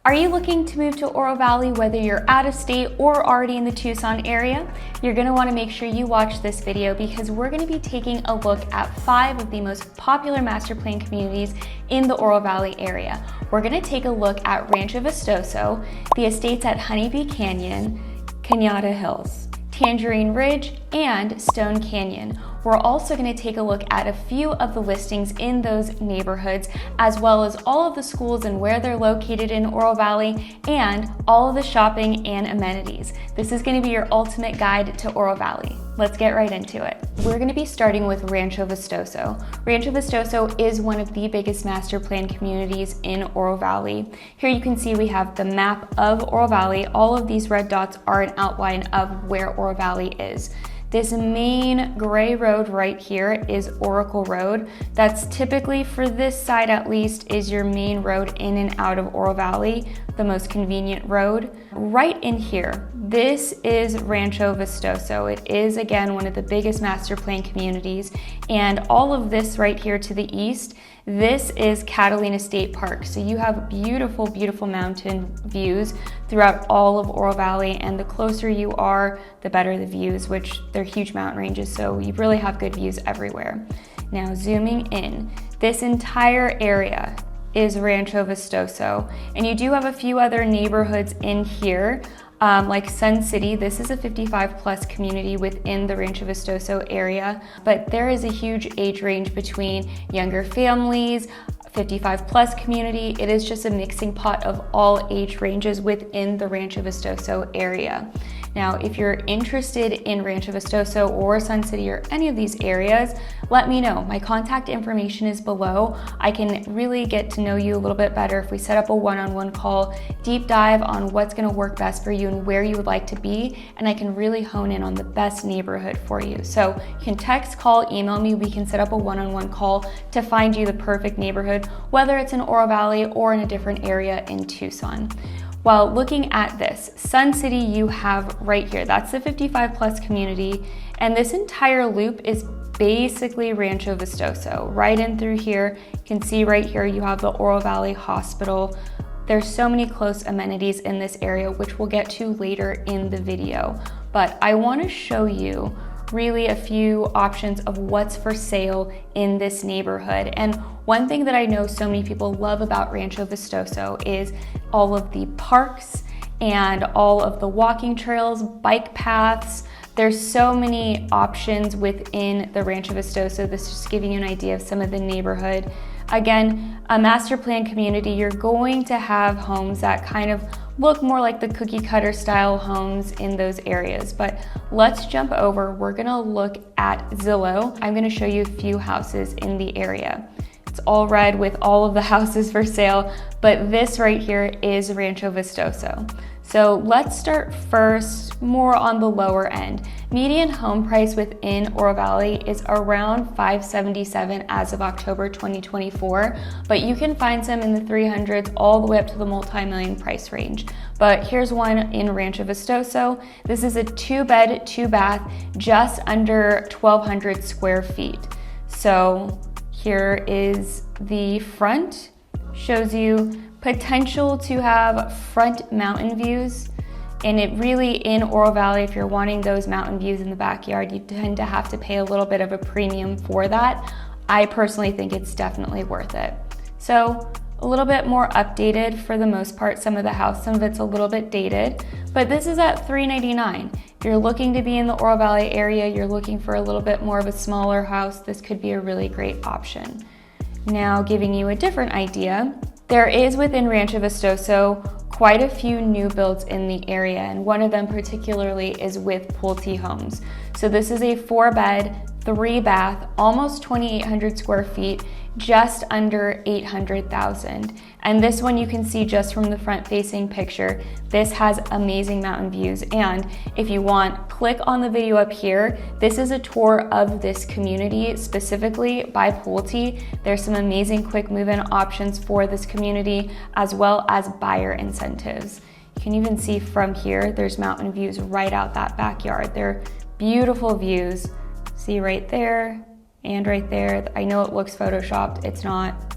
Are you looking to move to Oro Valley, whether you're out of state or already in the Tucson area? You're gonna wanna make sure you watch this video because we're gonna be taking a look at 5 of the most popular master plan communities in the Oro Valley area. We're gonna take a look at Rancho Vistoso, the estates at Honeybee Canyon, Tangerine Hills, Tangerine Ridge, and Stone Canyon. We're also going to take a look at a few of the listings in those neighborhoods, as well as all of the schools and where they're located in Oro Valley, and all of the shopping and amenities. This is going to be your ultimate guide to Oro Valley. Let's get right into it. We're going to be starting with Rancho Vistoso. Rancho Vistoso is one of the biggest master plan communities in Oro Valley. Here you can see we have the map of Oro Valley. All of these red dots are an outline of where Oro Valley is. This main gray road right here is Oracle Road. That's typically, for this side at least, is your main road in and out of Oro Valley, the most convenient road. Right in here, this is Rancho Vistoso. It is, again, one of the biggest master plan communities. And all of this right here to the east, this is Catalina State Park. So you have beautiful, beautiful mountain views throughout all of Oro Valley, and the closer you are, the better the views, which they're huge mountain ranges, so you really have good views everywhere. Now zooming in, this entire area is Rancho Vistoso, and you do have a few other neighborhoods in here, like Sun City. This is a 55 plus community within the Rancho Vistoso area, but there is a huge age range between younger families, 55 plus community. It is just a mixing pot of all age ranges within the Rancho Vistoso area. Now, if you're interested in Rancho Vistoso or Sun City or any of these areas, let me know. My contact information is below. I can really get to know you a little bit better if we set up a one-on-one call, deep dive on what's gonna work best for you and where you would like to be, and I can really hone in on the best neighborhood for you. So you can text, call, email me. We can set up a one-on-one call to find you the perfect neighborhood, whether it's in Oro Valley or in a different area in Tucson. While looking at this, Sun City you have right here, that's the 55 plus community, and this entire loop is basically Rancho Vistoso. Right in through here, you can see right here you have the Oro Valley Hospital. There's so many close amenities in this area, which we'll get to later in the video. But I want to show you really a few options of what's for sale in this neighborhood. And one thing that I know so many people love about Rancho Vistoso is all of the parks and all of the walking trails, bike paths. There's so many options within the Rancho Vistoso. This is just giving you an idea of some of the neighborhood. Again, a master plan community, you're going to have homes that kind of look more like the cookie cutter style homes in those areas. But let's jump over. We're gonna look at Zillow. I'm gonna show you a few houses in the area. It's all red with all of the houses for sale, but this right here is Rancho Vistoso. So let's start first more on the lower end. Median home price within Oro Valley is around $577 as of October 2024, but you can find some in the 300s all the way up to the multi-million price range. But here's one in Rancho Vistoso. This is a 2-bed, 2-bath, just under 1,200 square feet. So here is the front, shows you potential to have front mountain views. And it really, in Oro Valley, if you're wanting those mountain views in the backyard, you tend to have to pay a little bit of a premium for that. I personally think it's definitely worth it. So a little bit more updated for the most part. Some of the house, some of it's a little bit dated, but this is at $399. If you're looking to be in the Oro Valley area, you're looking for a little bit more of a smaller house, this could be a really great option. Now, giving you a different idea, there is within Rancho Vistoso quite a few new builds in the area, and one of them particularly is with Pulte Homes. So this is a 4-bed, 3-bath, almost 2,800 square feet, just under $800,000. And this one you can see just from the front facing picture. This has amazing mountain views. And if you want, click on the video up here. This is a tour of this community specifically by Pulte. There's some amazing quick move-in options for this community, as well as buyer incentives. You can even see from here, there's mountain views right out that backyard. They're beautiful views. See right there and right there. I know it looks photoshopped, it's not.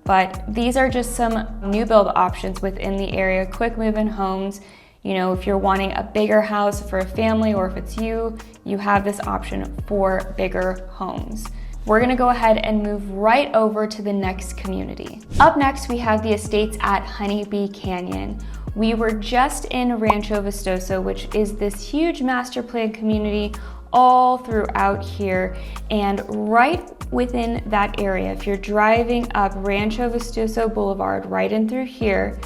but these are just some new build options within the area, quick move-in homes. You know, if you're wanting a bigger house for a family, or if it's you have this option for bigger homes. We're gonna go ahead and move right over to the next community. Up next, we have the estates at Honeybee Canyon. We were just in Rancho Vistoso, which is this huge master plan community all throughout here. And right within that area, if you're driving up Rancho Vistoso Boulevard, right in through here,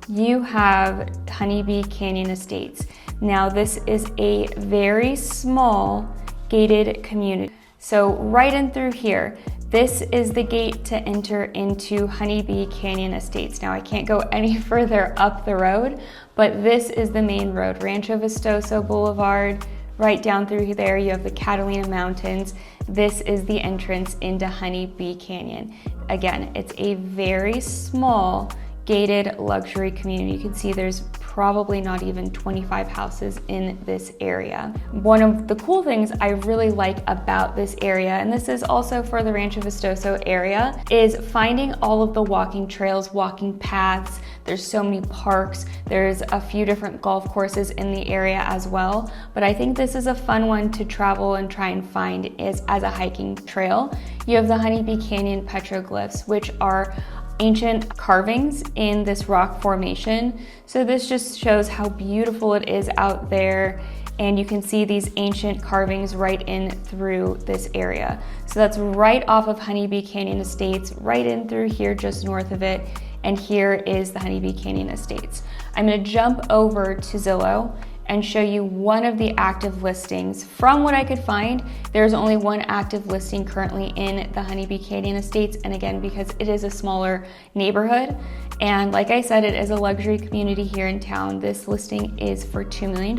you have Honeybee Canyon Estates. Now, this is a very small gated community. So right in through here, this is the gate to enter into Honeybee Canyon Estates. Now, I can't go any further up the road, but this is the main road, Rancho Vistoso Boulevard. Right down through there, you have the Catalina Mountains. This is the entrance into Honeybee Canyon. Again, it's a very small gated luxury community. You can see there's probably not even 25 houses in this area. One of the cool things I really like about this area, and this is also for the Rancho Vistoso area, is finding all of the walking trails, walking paths. There's so many parks. There's a few different golf courses in the area as well. But I think this is a fun one to travel and try and find as a hiking trail. You have the Honeybee Canyon petroglyphs, which are ancient carvings in this rock formation. So this just shows how beautiful it is out there. And you can see these ancient carvings right in through this area. So that's right off of Honeybee Canyon Estates, right in through here, just north of it. And here is the Honeybee Canyon Estates. I'm gonna jump over to Zillow and show you one of the active listings. From what I could find, there's only one active listing currently in the Honeybee Canyon Estates. And again, because it is a smaller neighborhood, and like I said, it is a luxury community here in town. This listing is for $2 million.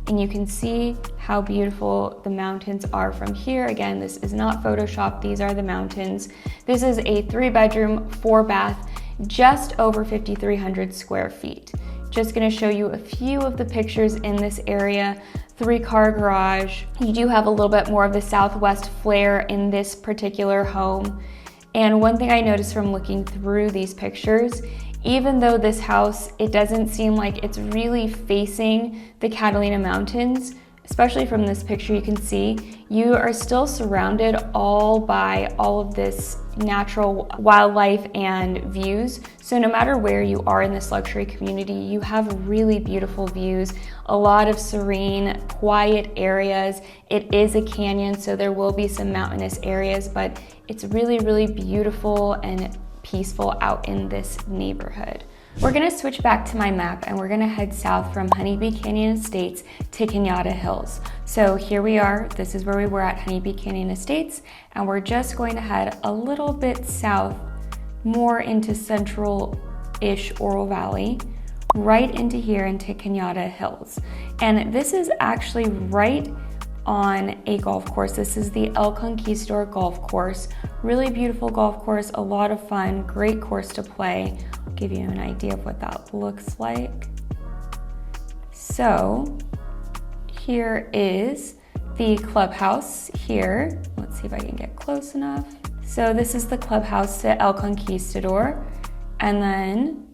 And you can see how beautiful the mountains are from here. Again, this is not Photoshop, these are the mountains. This is a 3-bedroom, 4-bath, just over 5,300 square feet. Just gonna show you a few of the pictures in this area. 3-car garage. You do have a little bit more of the Southwest flair in this particular home. And one thing I noticed from looking through these pictures, even though this house, it doesn't seem like it's really facing the Catalina Mountains, especially from this picture you can see, you are still surrounded all by all of this natural wildlife and views. So no matter where you are in this luxury community, you have really beautiful views, a lot of serene, quiet areas. It is a canyon, so there will be some mountainous areas, but it's really, really beautiful and peaceful out in this neighborhood. We're gonna switch back to my map and we're gonna head south from Honeybee Canyon Estates to Tangerine Hills. So here we are, this is where we were at Honeybee Canyon Estates, and we're just going to head a little bit south, more into central-ish Oro Valley, right into here into Tangerine Hills. And this is actually right on a golf course. This is the El Conquistador golf course. Really beautiful golf course, a lot of fun, great course to play. I'll give you an idea of what that looks like. So here is the clubhouse here. Let's see if I can get close enough. So this is the clubhouse to El Conquistador, and then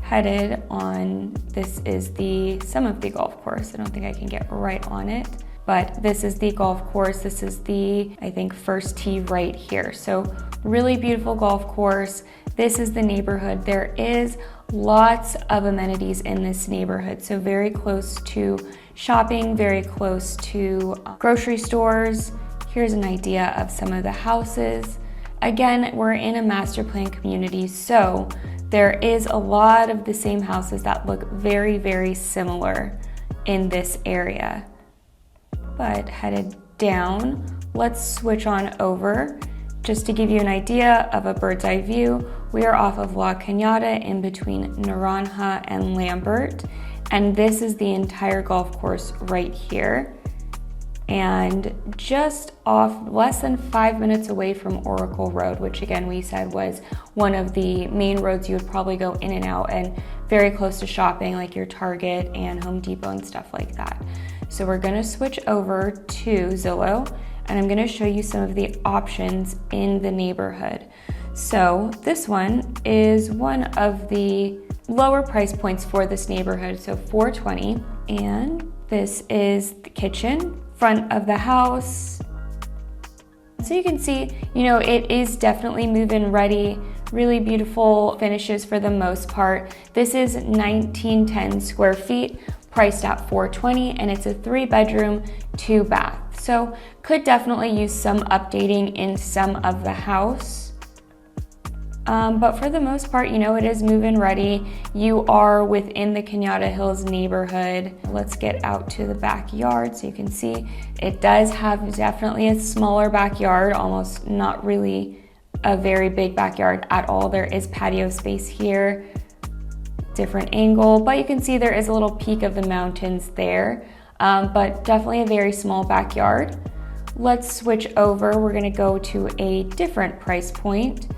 headed on, this is the some of the golf course. I don't think I can get right on it, but this is the golf course. This is the, I think, first tee right here. So really beautiful golf course. This is the neighborhood. There is lots of amenities in this neighborhood. So very close to shopping, very close to grocery stores. Here's an idea of some of the houses. Again, we're in a master plan community, so there is a lot of the same houses that look very, very similar in this area. But headed down, let's switch on over. Just to give you an idea of a bird's eye view, we are off of La Cañada in between Naranja and Lambert. And this is the entire golf course right here. And just off less than 5 minutes away from Oracle Road, which again we said was one of the main roads you would probably go in and out, and very close to shopping like your Target and Home Depot and stuff like that. So we're gonna switch over to Zillow, and I'm gonna show you some of the options in the neighborhood. So this one is one of the lower price points for this neighborhood, so $420. And this is the kitchen, front of the house. So you can see, it is definitely move-in ready, really beautiful finishes for the most part. This is 1910 square feet, priced at $420, and it's a 3-bedroom, 2-bath. So could definitely use some updating in some of the house. But for the most part, it is move-in ready. You are within the Tangerine Hills neighborhood. Let's get out to the backyard so you can see it does have definitely a smaller backyard, almost not really a very big backyard at all. There is patio space here, different angle, but you can see there is a little peak of the mountains there, but definitely a very small backyard. Let's switch over. We're gonna go to a different price point.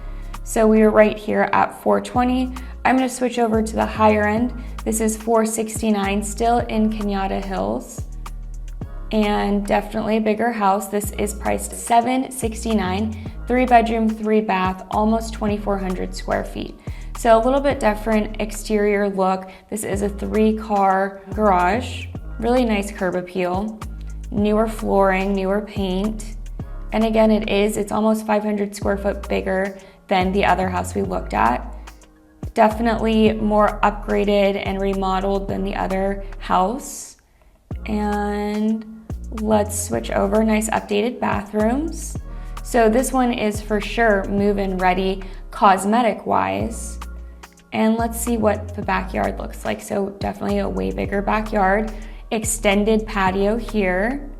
So we are right here at $420. I'm gonna switch over to the higher end. This is $469, still in Tangerine Hills, and definitely a bigger house. This is priced $769, 3-bedroom, 3-bath, almost 2,400 square feet. So a little bit different exterior look. This is a 3-car garage, really nice curb appeal, newer flooring, newer paint. And again, it's almost 500 square foot bigger than the other house we looked at. Definitely more upgraded and remodeled than the other house. And let's switch over, nice updated bathrooms. So this one is for sure move-in ready cosmetic wise. And let's see what the backyard looks like. So definitely a way bigger backyard, extended patio here.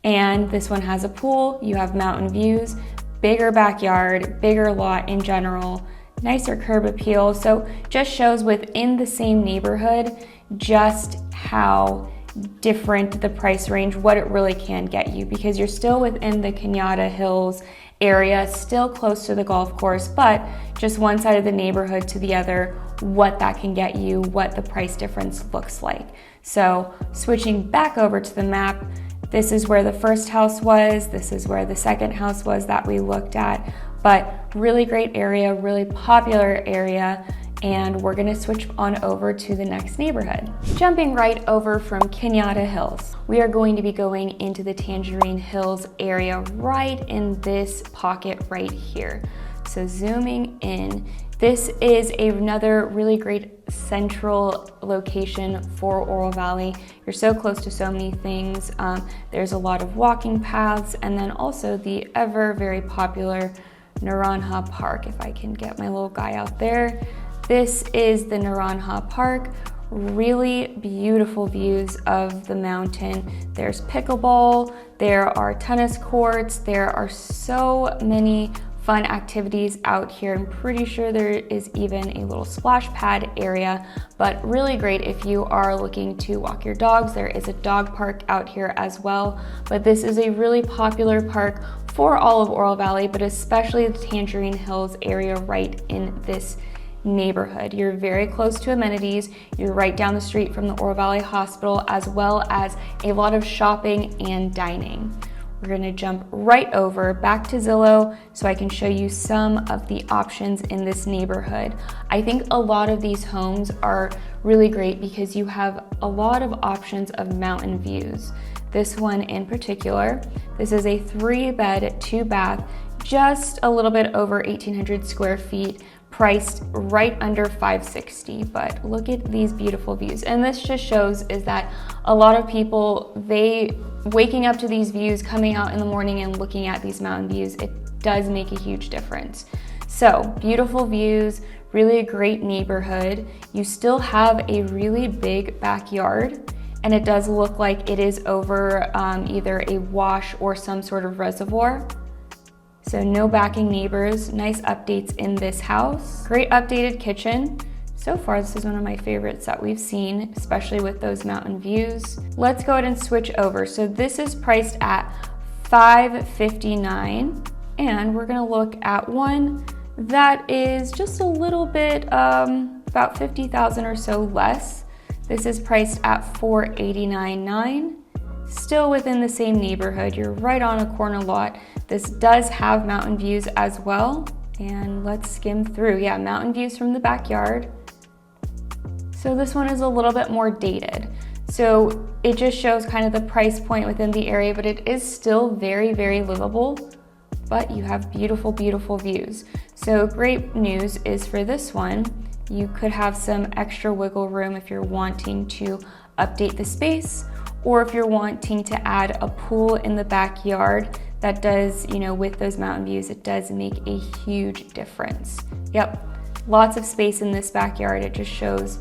And this one has a pool, you have mountain views, bigger backyard, bigger lot in general, nicer curb appeal. So just shows within the same neighborhood just how different the price range, what it really can get you, because you're still within the Tangerine Hills area, still close to the golf course, but just one side of the neighborhood to the other, what that can get you, what the price difference looks like. So switching back over to the map, this is where the first house was, this is where the second house was that we looked at, but really great area, really popular area, and we're gonna switch on over to the next neighborhood. Jumping right over from Tangerine Hills, we are going to be going into the Tangerine Hills area right in this pocket right here. So zooming in, this is another really great central location for Oro Valley. You're so close to so many things. There's a lot of walking paths, and then also the ever very popular Naranja Park, if I can get my little guy out there. This is the Naranja Park. Really beautiful views of the mountain. There's pickleball, there are tennis courts, there are so many fun activities out here. I'm pretty sure there is even a little splash pad area, but really great if you are looking to walk your dogs. There is a dog park out here as well, but this is a really popular park for all of Oro Valley, but especially the Tangerine Hills area right in this neighborhood. You're very close to amenities. You're right down the street from the Oro Valley Hospital, as well as a lot of shopping and dining. We're gonna jump right over back to Zillow so I can show you some of the options in this neighborhood. I think a lot of these homes are really great because you have a lot of options of mountain views. This one in particular, this is a 3-bed, 2-bath, just a little bit over 1,800 square feet, priced right under $560, but look at these beautiful views. And this just shows is that a lot of people, waking up to these views, coming out in the morning and looking at these mountain views, it does make a huge difference. So beautiful views, really a great neighborhood. You still have a really big backyard, and it does look like it is over either a wash or some sort of reservoir. So no backing neighbors, nice updates in this house. Great updated kitchen. So far, this is one of my favorites that we've seen, especially with those mountain views. Let's go ahead and switch over. So this is priced at $559, and we're gonna look at one that is just a little bit, about 50,000 or so less. This is priced at $489.9. Still within the same neighborhood. You're right on a corner lot. This does have mountain views as well. And let's skim through. Yeah, mountain views from the backyard. So this one is a little bit more dated. So it just shows kind of the price point within the area, but it is still very, very livable, but you have beautiful, beautiful views. So great news is for this one, you could have some extra wiggle room if you're wanting to update the space, or if you're wanting to add a pool in the backyard. That does, with those mountain views, it does make a huge difference. Yep, lots of space in this backyard. It just shows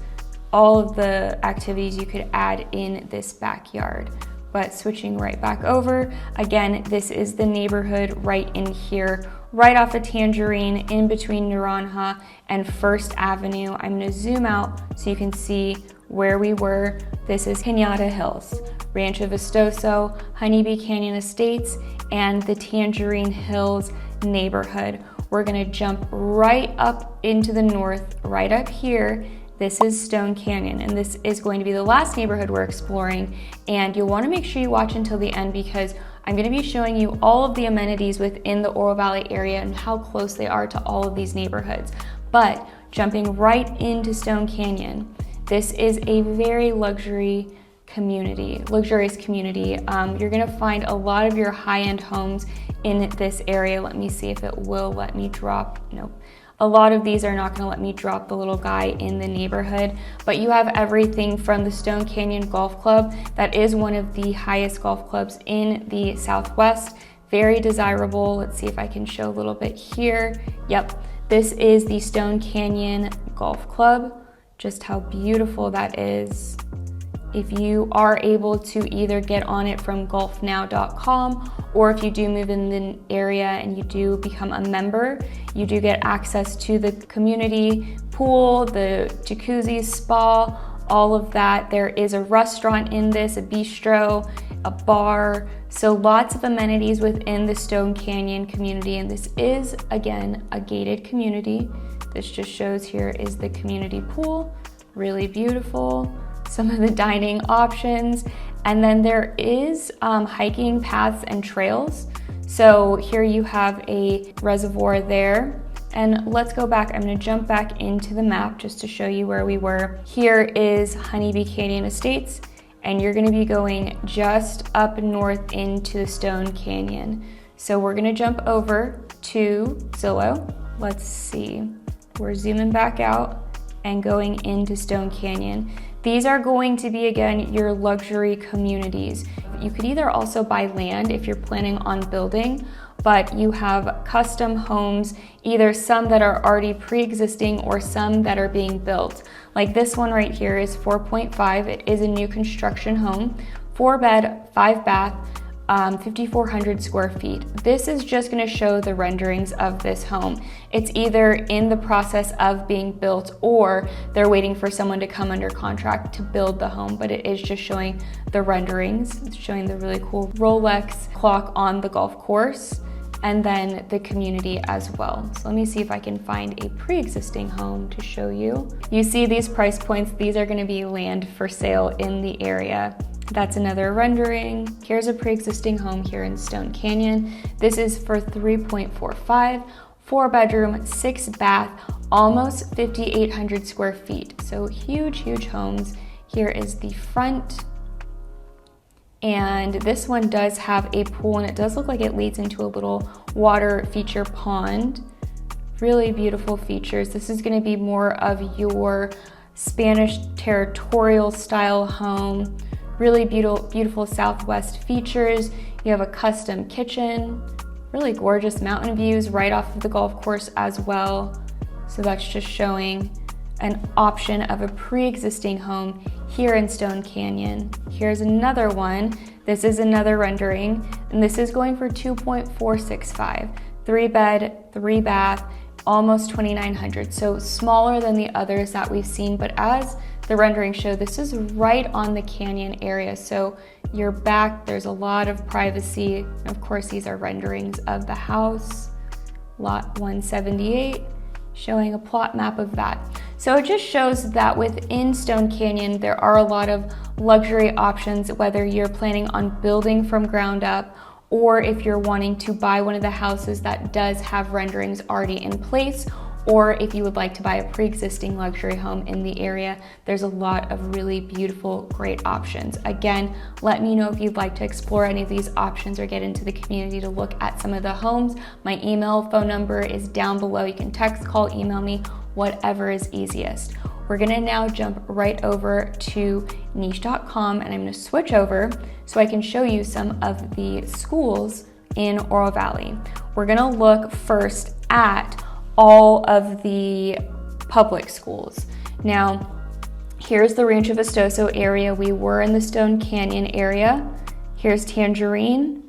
all of the activities you could add in this backyard. But switching right back over, again, this is the neighborhood right in here, right off of Tangerine, in between Naranja and First Avenue. I'm gonna zoom out so you can see where we were. This is Tangerine Hills, Rancho Vistoso, Honeybee Canyon Estates, and the Tangerine Hills neighborhood. We're gonna jump right up into the north, right up here. This is Stone Canyon, and this is going to be the last neighborhood we're exploring. And you'll want to make sure you watch until the end, because I'm going to be showing you all of the amenities within the Oro Valley area and how close they are to all of these neighborhoods. But jumping right into Stone Canyon, this is a very luxurious community. You're going to find a lot of your high-end homes in this area. Let me see if it will let me drop. Nope. A lot of these are not going to let me drop the little guy in the neighborhood, but you have everything from the Stone Canyon Golf Club. That is one of the highest golf clubs in the Southwest. Very desirable. Let's see if I can show a little bit here. Yep, this is the Stone Canyon Golf Club. Just how beautiful that is. If you are able to either get on it from golfnow.com, or if you do move in the area and you do become a member, you do get access to the community pool, the jacuzzi, spa, all of that. There is a restaurant in this, a bistro, a bar, so lots of amenities within the Stone Canyon community. And this is, again, a gated community. This just shows here is the community pool, really beautiful. Some of the dining options, and then there is hiking paths and trails. So here you have a reservoir there, and let's go back. I'm going to jump back into the map just to show you where we were. Here is Honeybee Canyon Estates, and you're going to be going just up north into the Stone Canyon. So we're going to jump over to Zillow. Let's see, we're zooming back out and going into Stone Canyon. These are going to be, again, your luxury communities. You could either also buy land if you're planning on building, but you have custom homes, either some that are already pre-existing or some that are being built. Like this one right here is 4.5. It is a new construction home, 4-bed, 5-bath, 5,400 square feet. This is just going to show the renderings of this home. It's either in the process of being built or they're waiting for someone to come under contract to build the home, but it is just showing the renderings. It's showing the really cool Rolex clock on the golf course, and then the community as well. So let me see if I can find a pre-existing home to show you. You see these price points, these are going to be land for sale in the area. That's another rendering. Here's a pre-existing home here in Stone Canyon. This is for 3.45, 4-bedroom, 6-bath, almost 5,800 square feet. So huge, huge homes. Here is the front. And this one does have a pool, and it does look like it leads into a little water feature pond. Really beautiful features. This is going to be more of your Spanish territorial style home. Really beautiful Southwest features. You have a custom kitchen, really gorgeous mountain views right off of the golf course as well. So that's just showing an option of a pre-existing home here in Stone Canyon. Here's another one. This is another rendering, and this is going for 2.465, 3-bed, 3-bath, almost 2,900. So smaller than the others that we've seen, but as the rendering show, this is right on the canyon area. So you're back, there's a lot of privacy. And of course, these are renderings of the house. Lot 178, showing a plot map of that. So it just shows that within Stone Canyon, there are a lot of luxury options, whether you're planning on building from ground up or if you're wanting to buy one of the houses that does have renderings already in place, or if you would like to buy a pre-existing luxury home in the area, there's a lot of really beautiful, great options. Again, let me know if you'd like to explore any of these options or get into the community to look at some of the homes. My email, phone number is down below. You can text, call, email me, whatever is easiest. We're gonna now jump right over to niche.com, and I'm gonna switch over so I can show you some of the schools in Oro Valley. We're gonna look first at all of the public schools. Now, here's the Rancho Vistoso area. We were in the Stone Canyon area. Here's Tangerine,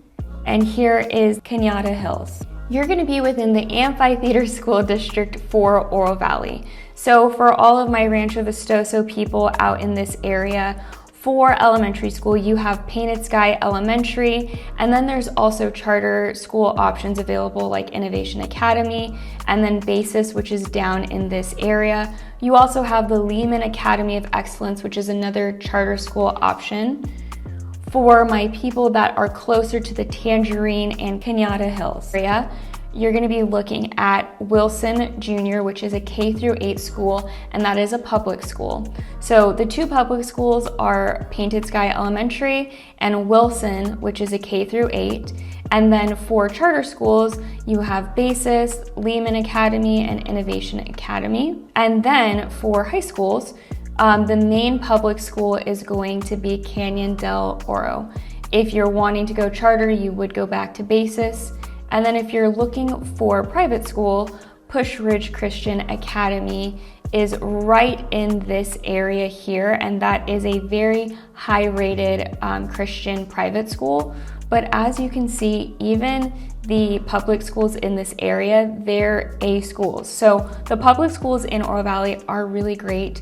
and here is Tangerine Hills. You're gonna be within the Amphitheater School District for Oro Valley. So for all of my Rancho Vistoso people out in this area, for elementary school, you have Painted Sky Elementary, and then there's also charter school options available like Innovation Academy, and then Basis, which is down in this area. You also have the Lehman Academy of Excellence, which is another charter school option. For my people that are closer to the Tangerine and Tangerine Hills area, you're going to be looking at Wilson Junior, which is a K through 8 school, and that is a public school. So the two public schools are Painted Sky Elementary and Wilson, which is a K through 8. And then for charter schools, you have Basis, Lehman Academy, and Innovation Academy. And then for high schools, the main public school is going to be Canyon del Oro. If you're wanting to go charter, you would go back to Basis. And then if you're looking for private school, Push Ridge Christian Academy is right in this area here, and that is a very high-rated Christian private school. But as you can see, even the public schools in this area, they're A schools. So the public schools in Oro Valley are really great.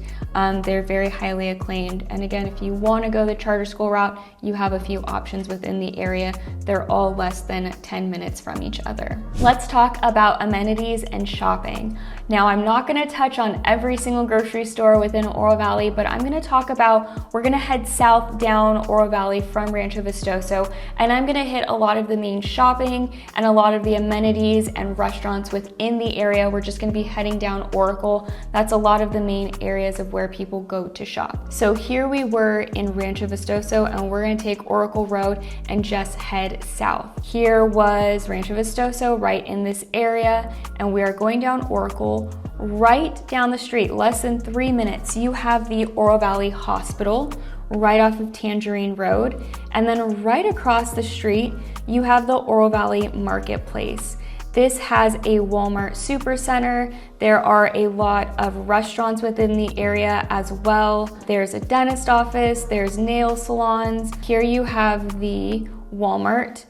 They're very highly acclaimed. And again, if you want to go the charter school route, you have a few options within the area. They're all less than 10 minutes from each other. Let's talk about amenities and shopping. Now, I'm not going to touch on every single grocery store within Oro Valley, but I'm going to talk about, we're going to head south down Oro Valley from Rancho Vistoso, and I'm going to hit a lot of the main shopping and a lot of the amenities and restaurants within the area. We're just going to be heading down Oracle. That's a lot of the main areas of where people go to shop. So here we were in Rancho Vistoso, and we're going to take Oracle Road and just head south. Here was Rancho Vistoso right in this area, and we are going down Oracle. Right down the street, less than 3 minutes, you have the Oro Valley Hospital right off of Tangerine Road. And then right across the street, you have the Oro Valley Marketplace. This has a Walmart Supercenter. There are a lot of restaurants within the area as well. There's a dentist office, there's nail salons. Here you have the Walmart.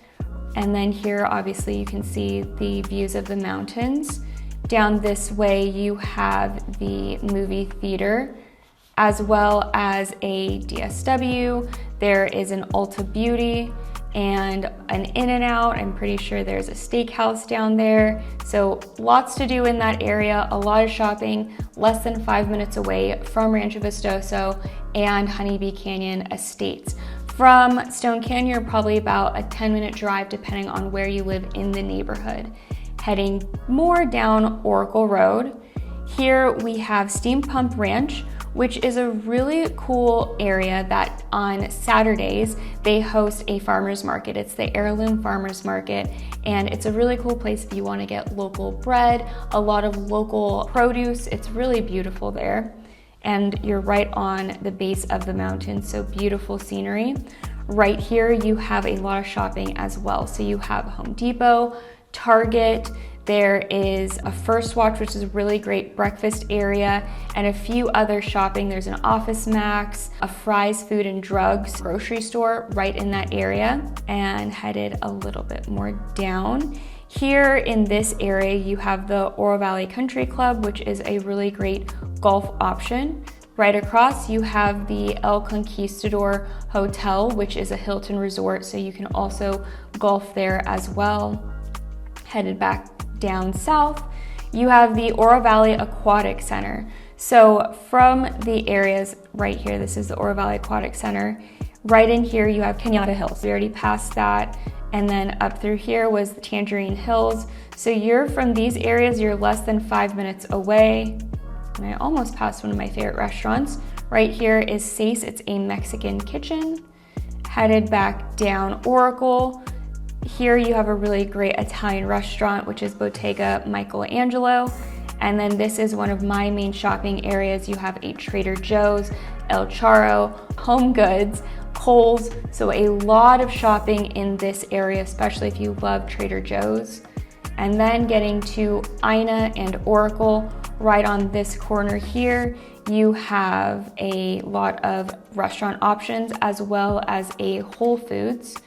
And then here, obviously, you can see the views of the mountains. Down this way, you have the movie theater, as well as a DSW. There is an Ulta Beauty and an In-N-Out. I'm pretty sure there's a steakhouse down there. So lots to do in that area, a lot of shopping, less than 5 minutes away from Rancho Vistoso and Honeybee Canyon Estates. From Stone Canyon, you're probably about a 10-minute drive depending on where you live in the neighborhood. Heading more down Oracle Road, here we have Steam Pump Ranch, which is a really cool area that on Saturdays they host a farmer's market. It's the Heirloom Farmer's Market, and it's a really cool place if you want to get local bread, a lot of local produce. It's really beautiful there, and you're right on the base of the mountain, so beautiful scenery. Right here you have a lot of shopping as well. So you have Home Depot, Target, there is a First Watch, which is a really great breakfast area, and a few other shopping. There's an Office Max, a Fry's Food and Drugs grocery store right in that area. And headed a little bit more down. Here in this area, you have the Oro Valley Country Club, which is a really great golf option. Right across, you have the El Conquistador Hotel, which is a Hilton resort, so you can also golf there as well. Headed back down south, you have the Oro Valley Aquatic Center. So from the areas right here, this is the Oro Valley Aquatic Center. Right in here, you have Tangerine Hills. We already passed that. And then up through here was the Tangerine Hills. So you're from these areas, you're less than 5 minutes away. And I almost passed one of my favorite restaurants. Right here is Sace, it's a Mexican kitchen. Headed back down Oracle. Here you have a really great Italian restaurant, which is Bottega Michelangelo. And then this is one of my main shopping areas. You have a Trader Joe's, El Charro, Home Goods, Kohl's. So a lot of shopping in this area, especially if you love Trader Joe's. And then getting to Ina and Oracle, right on this corner here, you have a lot of restaurant options as well as a Whole Foods.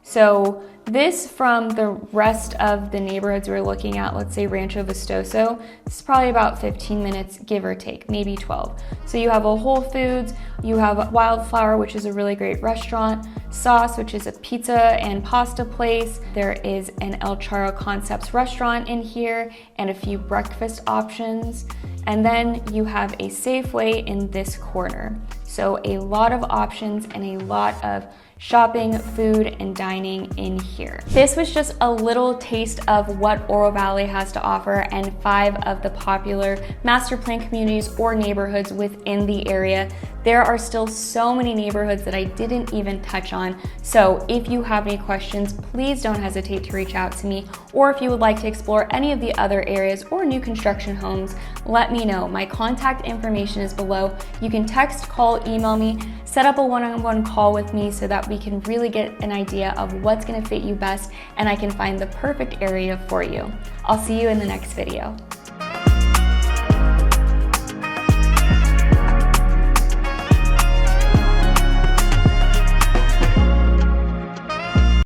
So this, from the rest of the neighborhoods we're looking at, let's say Rancho Vistoso, this is probably about 15 minutes, give or take, maybe 12. So you have a Whole Foods, you have Wildflower, which is a really great restaurant, Sauce, which is a pizza and pasta place. There is an El Charro Concepts restaurant in here and a few breakfast options. And then you have a Safeway in this corner. So a lot of options and a lot of shopping, food, and dining in here. This was just a little taste of what Oro Valley has to offer and 5 of the popular master plan communities or neighborhoods within the area. There are still so many neighborhoods that I didn't even touch on. So if you have any questions, please don't hesitate to reach out to me. Or if you would like to explore any of the other areas or new construction homes, let me know. My contact information is below. You can text, call, email me, set up a one-on-one call with me so that we can really get an idea of what's gonna fit you best and I can find the perfect area for you. I'll see you in the next video.